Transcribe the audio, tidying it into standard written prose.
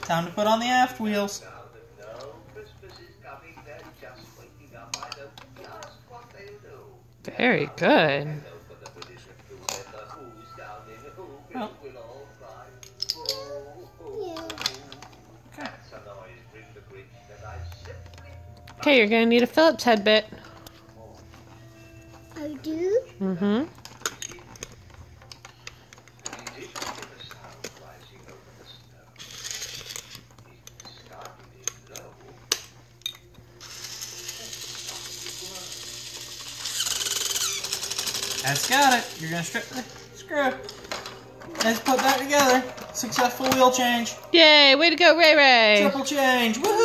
Time to put on the aft wheels. Very good. Well. Okay. Okay, you're gonna need a Phillips head bit. I do? Mm-hmm. That's got it. You're gonna strip the screw. Let's put that together. Successful wheel change. Yay! Way to go, Ray Ray! Triple change. Woohoo!